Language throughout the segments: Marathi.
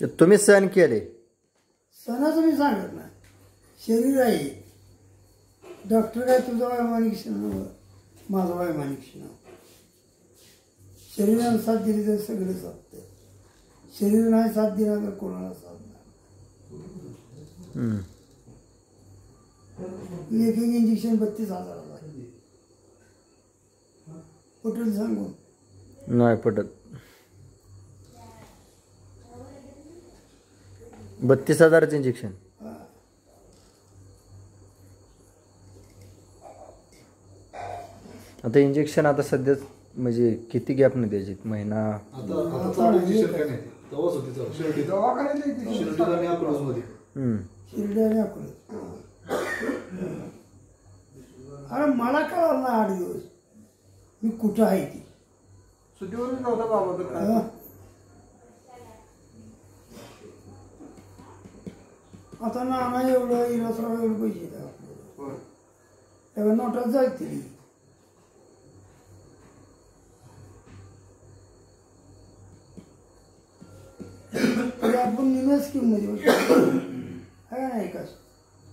तुम्ही सहन केले. सणाचं मी सांगत नाही. शरीर आहे. डॉक्टर काय तुझा वैमानिक क्षण माझा वैमानिक क्षण. शरीरानं साथ दिली तर सगळं साधतं. शरीर नाही साथ दिला तर कोणाला साथ नाही. एक इंजेक्शन 32,000 पटेल सांगून नाही पटत. 32,000चं इंजेक्शन. आता इंजेक्शन आता सध्या म्हणजे किती गॅप नाही द्यायची महिना. अरे मला कळलं ना 8 दिवस मी कुठं आहे ती सुट्टीवरून नव्हता बाबा. आता नाना एवढं इलासराव एवढं पैसे तेव्हा नोटात जायची. तरी आपण निम्या स्कीम मध्ये आहे ना. एकाच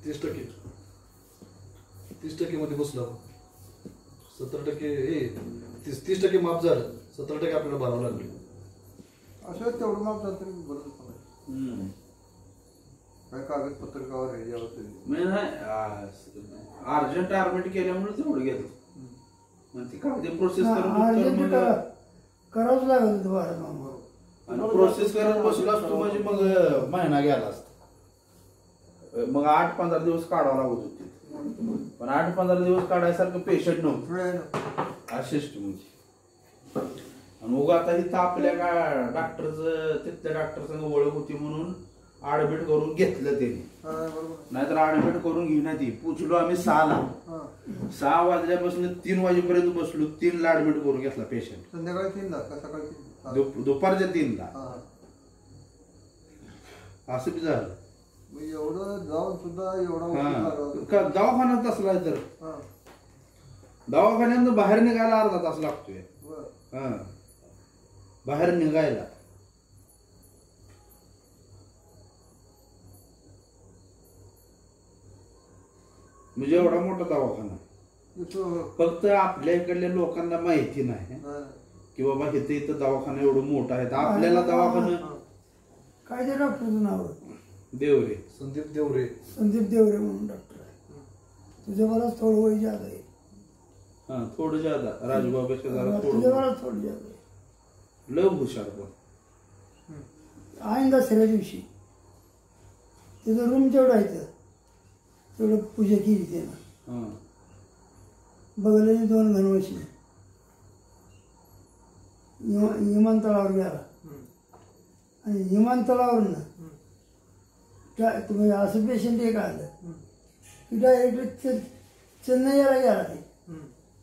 30% मध्ये बसलो. 70% 30% माफ झालं. 70% आपल्याला भरावं लागलं. असं तेवढं माफ झालं तरी बरं. काय कागदपत्र कावर आहे अर्जंट आर्मेट केल्यामुळे तेवढं घेतो. मग ती कागदी प्रोसेस करावंच लागेल तुम्हाला. प्रोसेस करत बसलो असतो म्हणजे मग महिना गेला असता. मग 8-15 दिवस काढावं लागत होते. पण 8-15 दिवस काढायसारखं पेशंट नव्हतं असिस्ट म्हणजे. आणि उगा आता इथं आपल्या का डॉक्टरचं तिथल्या डॉक्टर संग ओळख होती म्हणून ऍडमिट करून घेतलं त्यांनी. नाहीतर ऍडमिट करून घेईना ती. पुचलो आम्ही 6ला. 6 वाजल्यापासून 3 वाजेपर्यंत बसलो. 3ला ऍडमिट करून घेतला पेशंट. संध्याकाळी 3ला का सकाळी दुपारच्या 3ला. असं बी झालं. एवढं जाऊन सुद्धा एवढा दवाखान्यात असला तर दवाखान्यात बाहेर निघायला अर्धा तास लागतोय. बाहेर निघायला. म्हणजे एवढा मोठा दवाखाना. फक्त आपल्या इकडल्या लोकांना माहिती नाही की बाबा इथं दवाखाना एवढं मोठा आहे. आपल्याला दवाखाना काय ते डॉक्टरचं नाव देवरे. संदीप देवरे. संदीप देवरे म्हणून डॉक्टर आहे. तुझ्या बराच थोडं वय जात आहे. थोडं जादा राजूबाबेच्या जरा तुझ्या बराच थोडं जात आहे. लव हुशार पण आहे. दसऱ्या दिवशी तिथं रूम तेवढं आहे. तेवढं पूजा केली त्यानं. बघायला 2 घनवशी विमानतळावर गेला. आणि विमानतळावरनं तुम्ही असं पेशंट एक आलं की डायरेक्ट चेन्नईला गेला ते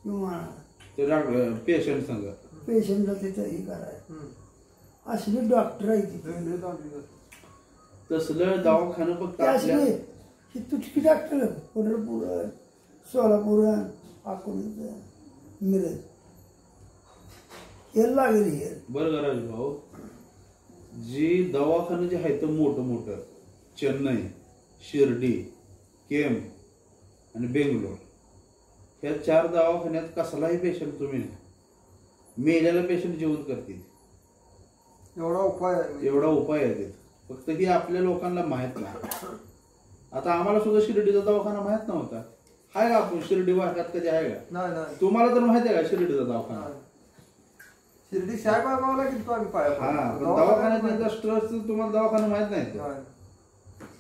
विमानाला. पेशंट सांगा पेशंटला तिथं हे करायला. असली डॉक्टर आहे तिथे. तसलं दवाखानं फक्त ही तुटकी डॉक्टर. पंढरपूर, सोलापूर, अकोला, मिरज हे लागेल. हे बरं का राजू भाऊ. जी दवाखानं जे आहेत मोठं चेन्नई, शिर्डी, केम आणि बेंगलोर ह्या 4 दवाखान्यात कसलाही पेशंट तुम्ही मेलेला पेशंट जेवण करतील. एवढा उपाय आहे. फक्त ही आपल्या लोकांना माहित नाही. आता आम्हाला सुद्धा शिर्डीचा दवाखाना माहित नव्हता. आहे का आपण शिर्डी वाघात कधी आहे का? तुम्हाला तर माहिती आहे का शिर्डीचा दवाखाना? शिर्डी साहेबाबाला किती आम्ही पाया. दवाखान्यात स्ट्रेस तुम्हाला दवाखाना माहित नाही.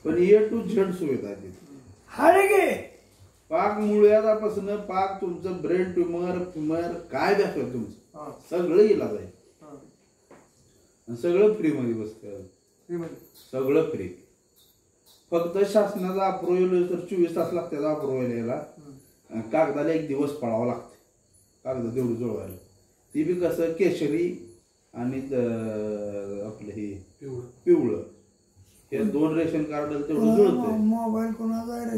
पण A to Z सुविधा आहे तिथे. पाक मुळव्याधापासून पाक तुमचं ब्रेन ट्युमर काय दाखवत तुमचं सगळं इलाज आहे. सगळं फ्री मध्ये बसतं. सगळं फ्री. फक्त शासनाचा अप्रुव्हल तर 24 तास लागतात अप्रुव्हल यायला. कागदाला 1 दिवस पळावं लागतं. कागद तेवढं जुळवायला. ती बी कसं केशरी आणि आपलं हे पिवळं हे 2 रेशन कार्ड तेवढं जुळतं. मोबाईल कोणाचा आहे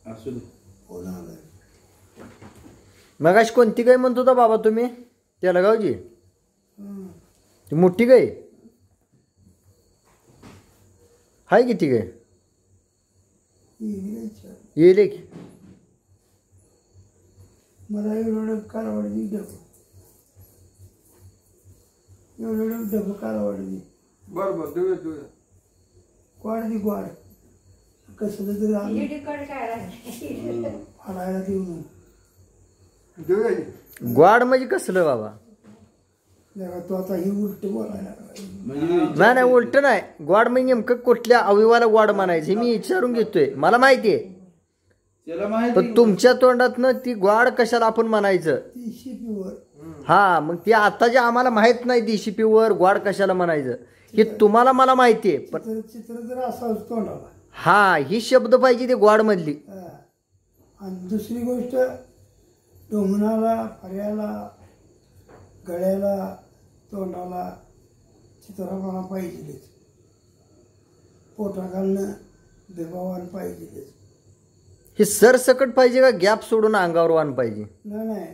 असू दे. मग अशी कोणती गाय म्हणत होता बाबा तुम्ही? त्याला गावची ती मोठी गाय हाय किती काय येईल विचार. येईल की मला एवढं कालवाडी डबं एवढं डबं कालवाडी बरं बरं देऊया गोड कसं तरी आम्ही फाडायला देऊ देऊया की. ग्वाड म्हणजे कसलं बाबा जरा तो आता ही उलट बोलायला लागला. म्हणजे नाही उलट नाही ग्वाड म्हणजे नेमकं कुठल्या अवयवाला ग्वाड म्हणायचं हे मी विचारून घेतोय मला माहिती आहे त्याला माहिती पण तुमच्या तोंडातनं ती ग्वाड कशाला आपण म्हणायचं ती शिपीवर हा मग ती आता जे आम्हाला माहित नाही देशी पिवर ग्वाड कशाला म्हणायचं हे तुम्हाला मला माहिती आहे पण चित्र जर असा तोंडाला हा ही शब्द पाहिजे ते ग्वाड मधली हा. आणि दुसरी गोष्ट डोंगणाला फऱ्याला गळ्याला तोंडाला चित्रपणा पाहिजेच पोटा घालणं बेबावान पाहिजेच हे सरसकट पाहिजे का गॅप सोडून अंगावर वाण पाहिजे नाही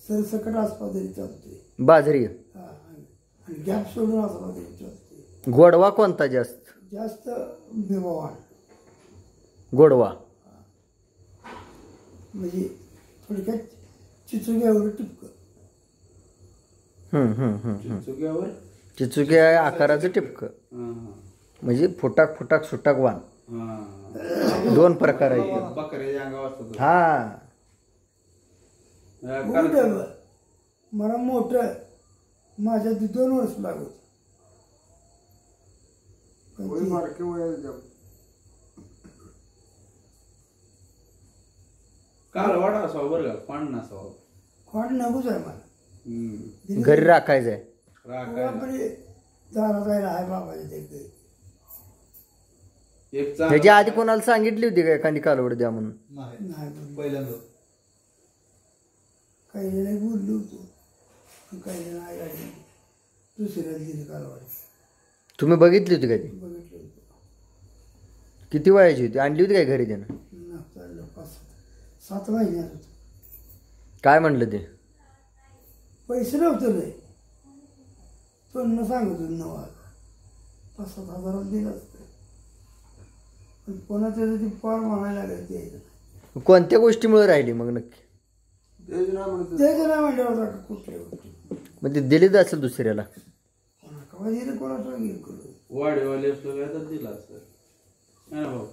सरसकट असला तरी चालते बाजरी आणि गॅप सोडून असला तरी चालते गोडवा कोणता जास्त बेबावान गोडवा म्हणजे थोडक्यात चिचुक्यावर टिपक चुक्यावर चिचुक्या आकाराचं टिपक म्हणजे फुटाक फुटाक सुटाक वाण दोन प्रकार आहेत बकऱ्याच्या अंगावर असतात हा मोठं मला मोठं माझ्या 2 वर्ष लागत वय बारके वय द्या. कालवाडा असावं बरं का पान नसावं खोड नकोच आहे मला घरी राखायचंय बापरे दारा जायला आहे बाबाच्या तिकडे एक त्याच्या आधी कोणाला सांगितली होती का एखादी कालवड द्या म्हणून नाही बोललो. पहिल्यांदा काही जण बोललो होतो काही जण आई गाडी दुसऱ्या दिली कालवाडी तुम्ही बघितली होती का ती बघितलं होतं किती वयाची होती आणली होती काय घरी त्यानं चाललं 5-7 महिन्यात होतं काय म्हणलं ते पैसे नव्हतं नाही तो न सांगत होतं 9,000 5-7 हजारात दिलं असतं पण कोणा त्याचं ती पार म्हणायला लागेल ते कोणत्या गोष्टीमुळे राहिली मग नक्की तेच नाही म्हणत द्यायचं नाही म्हणलं होता का कुठल्या गोष्टी मग ते दिलीच असेल दुसऱ्याला कोणा कवा दिलं कोणाचं घेऊन करू वाडेवाले असतो काय तर दिला असतं है ना भाऊ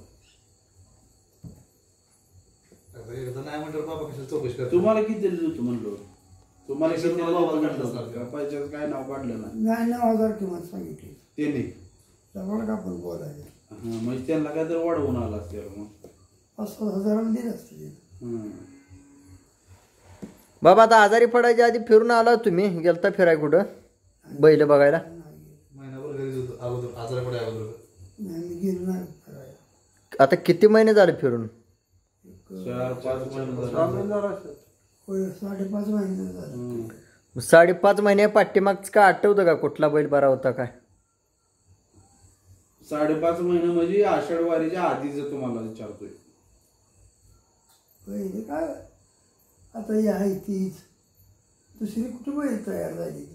एकदा नाही म्हणलं बाबा कशाला चौकशी करतो. तुम्हाला किती दिलं होतं म्हणलो तुम्हाला किती दिलं बाबा होतं काढलं म्हणलं असतं. पैशाचं काय नाव काढलं ना नाही 9,000 किंमत सांगितली त्यांनी जवळ का आपण बोलायचं हा म्हणजे त्यांना काय तर वाढवून आला असते मग 5-7 हजाराला दिलं असतं ते. हम्म. बाबा आता आजारी पडायच्या आधी फिरून आला तुम्ही गेलता फिराय कुठं बैल बघायला महिनाभर घरीच होतो अगोदर आजारा पडे अगोदर नाही मी गेलो नाही करायला आता किती महिने झाले फिरून 4-5 महिने सहा झाले. महिने झाला असतात. होय 5.5 महिने झाले हम्म. 5.5 महिने पाठीमागच का आठवतं का कुठला बैल बरा होता काय 5.5 महिने म्हणजे आषाढ वारीच्या आधीच तुम्हाला विचारतोय पहिले काय आता ही आहे तीच दुसरी कुठं बैल तयार झाली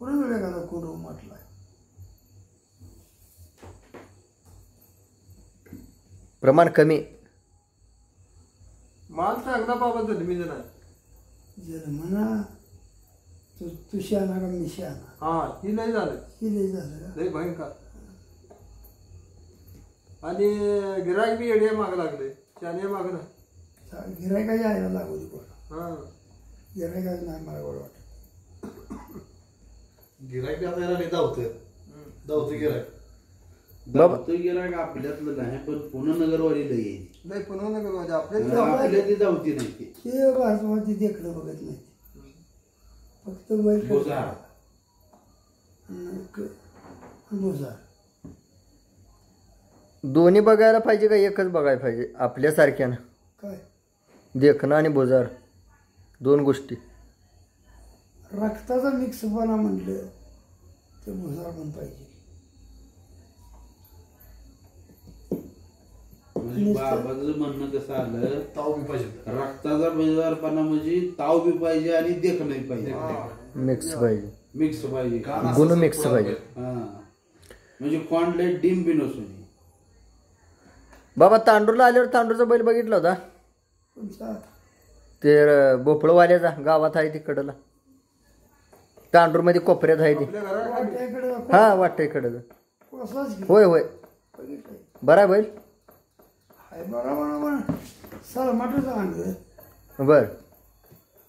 कोणाला वेगळा कोण म्हटलाय प्रमाण कमी माल चांगला बाबा जन्मीचं नाही जर म्हणा तू शहाणा का मी शहाणा हा ही नाही झालं हे लय झालं का? लय भयंकर आणि गिराक बी एडिया मागं लागले शाने मागं ना गिरायका यायला लागू दे कोण हा गिरायकाच नाही मला गोड वाटत गिराक बी आता यायला नाही धावतं गिराक धावतो गेला का आपल्यातलं नाही पण पुणे नगरवाली लई आहे. नाही पुन्हा नका माझ्या आपल्या आपल्या ती धावती नाही ती ते भारतामध्ये देखणं बघत नाही फक्त बैल बोजार. बोजार दोन्ही बघायला पाहिजे का एकच बघायला पाहिजे आपल्यासारख्यानं काय देखणं आणि बोजार 2 गोष्टी रक्ताचा मिक्सपणा म्हटलं ते बोजार पण पाहिजे म्हणजे बाबाचं म्हणणं कसं आलं ताव बी पाहिजे रक्ताचा बेजारपणा म्हणजे ताव बी पाहिजे आणि देखणं बी पाहिजे मिक्स पाहिजे मिक्स पाहिजे गुण मिक्स पाहिजे हा म्हणजे कोणले डिम बी नसून बाबा तांडूरला आल्यावर तांडूरचा बैल बघितला होता तुमचा ते भोपळवाल्याचा गावात आहे तिकडला तांडूरमध्ये कोपऱ्यात आहे ते वाट्याकडे हा वाटतं इकडं कसाच घे होय होय बघितलंय बरा आहे बैल हाय बरोबर सलमाटच आणलं बर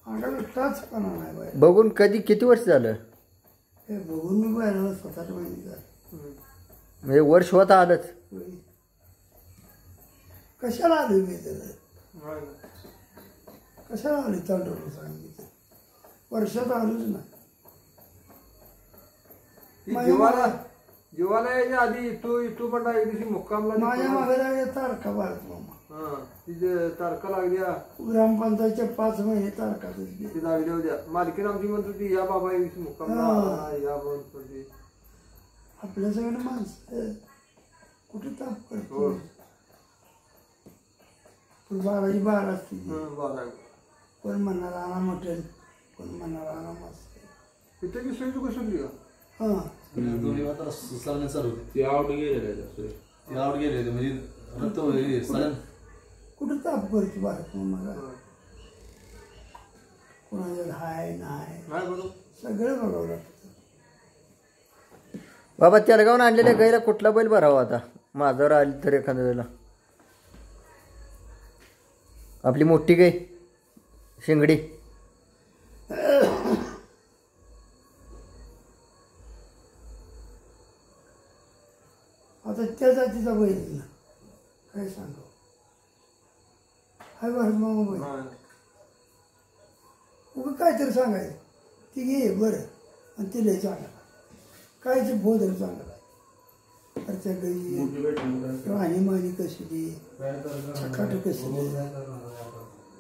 अंगाला टाच पणा नाही बाय बघून कधी किती वर्ष झालं हे बघून मी बाहेर 7-8 महिने झाले. म्हणजे वर्ष होत आलंच कशाला आली मी त्याला कशाला आली तांडूर सांगितलं वर्षात आलोच ना जीवाला यायच्या आधी तू पण एक दिवशी मुक्कामला माझ्या मागे लागल्या तारखा भारत मामा तिथे तारखा लागल्या ग्रामपंचायतच्या 5 महिने तारखा दिली ती लागल्या होत्या मालकीन आमची म्हणत होती या बाबा एक दिवशी मुक्कामला या म्हणत होती आपल्या सगळ्यांना माणसं कुठे ताप करतो पण 12 असते बारा कोण म्हणणार आणा मटण कोण म्हणणार आणा मास इथे की सोयी कसली का हा दोन्ही आता सरांनी सर होते ते आउट गेलेले ते आवड गेले होते म्हणजे रक्त वगैरे सरांनी कुठं ताप करतो भारत मला कोणाच्या हाय नाही नाही बरोबर सगळं बघावं लागतं बाबा तेलगावून आणलेल्या गाईला कुठला बैल भरावा आता माझ्यावर आली तर एखाद्या वेळेला आपली मोठी गाय शिंगडी आता त्या जातीचा बैल ना काय सांगावं हाय भारत मामा बैल उगं काय तरी सांगायचं ती घे बरं आणि ते लय चांगला कायचं बोधर चांगला अरे त्या गाई राणी माणी कसली छकाट कसलं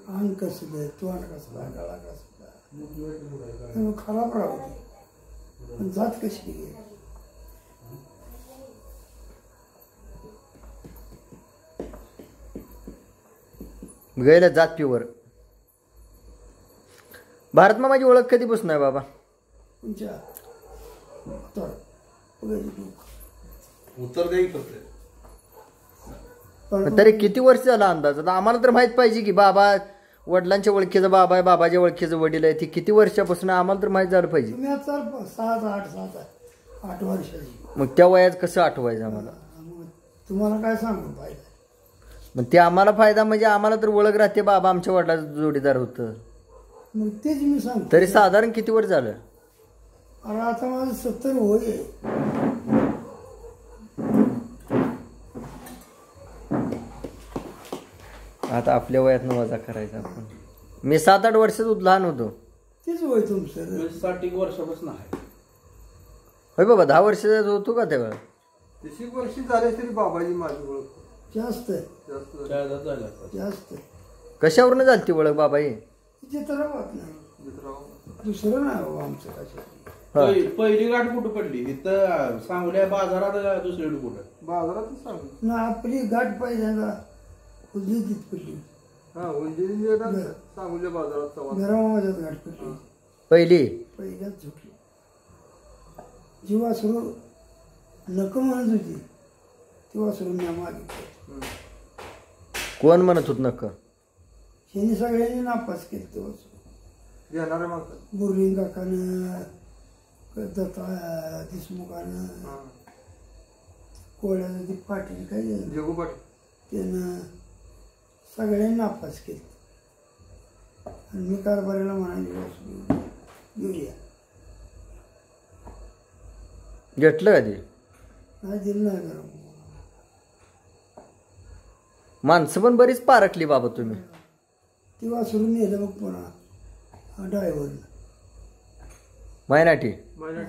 अंग कसलं तोंड कसला गळा कसला खराब राहते पण जात कशी घे गायला जात प्युअर भारतमा माझी ओळख कधीपासून आहे बाबा तुमच्या तर उत्तर द्यायला करते पण तरी किती वर्ष झाला अंदाज आता आम्हाला तर माहित पाहिजे की बाबा वडिलांच्या ओळखीचं बाबा आहे बाबाच्या ओळखीचं वडील आहे ती किती वर्षापासून आम्हाला तर माहित झालं पाहिजे तुम्ही आता 7-8 वर्षाची मग त्या वयात कसं आठवायचं आम्हाला मग तुम्हाला काय सांगून पाहिजे मग ते आम्हाला फायदा म्हणजे आम्हाला तर ओळख राहते बाबा आमच्या वडिलाचं जोडीदार होतं मग तेच मी सांगतो तरी साधारण किती वर्ष झालं अरे आता माझं 70 होय आता आपल्या वयात वजा करायचा आपण मी 7-8 वर्षात लहान होतो तेच होय तुमचं 60 वर्षापासून आहे होय बाबा 10 वर्षाचा होतो का तेव्हा 30 वर्षी झाले तरी बाबाजी माझी ओळख जास्त जास्त जास्त कशावरून झाली ती ओळख बाबा ही चित्र होत नाही मित्रांनो दुसरं नाही हो आमचं कशा हा. पहिली गाठ कुठं पडली इथं सांगल्या बाजारात दुसरीकडे कुठं बाजारातच सांगू ना आपली गाठ पहिल्यांदा खुदली तिथपडली हा उंजरी सांगूल्या बाजारात सव्वा घरामाच्याच गाठ पडली पहिली पहिल्याच झुकली जेव्हा सुरू नको म्हणत होती तेव्हा सुरू मी मागितलं कोण म्हणत होत नका ह्यांनी सगळ्यांनी नापास केलं तेव्हा सुरू घेणारे मागतात बोरलिंग काकानं दत्ता देशमुखानं कोळ्याचं ते पाटील काय झालं जगू पाटील त्यानं सगळ्यांनी नापास केलं आणि मी कारभारीला म्हणाले घेऊया घेतलं का ते नाही दिलं नाही गरम माणसं पण बरीच पारखली बाबा तुम्ही ती वासरून नेलं मग पुन्हा ड्रायव्हरनं मायनाटी माझ्या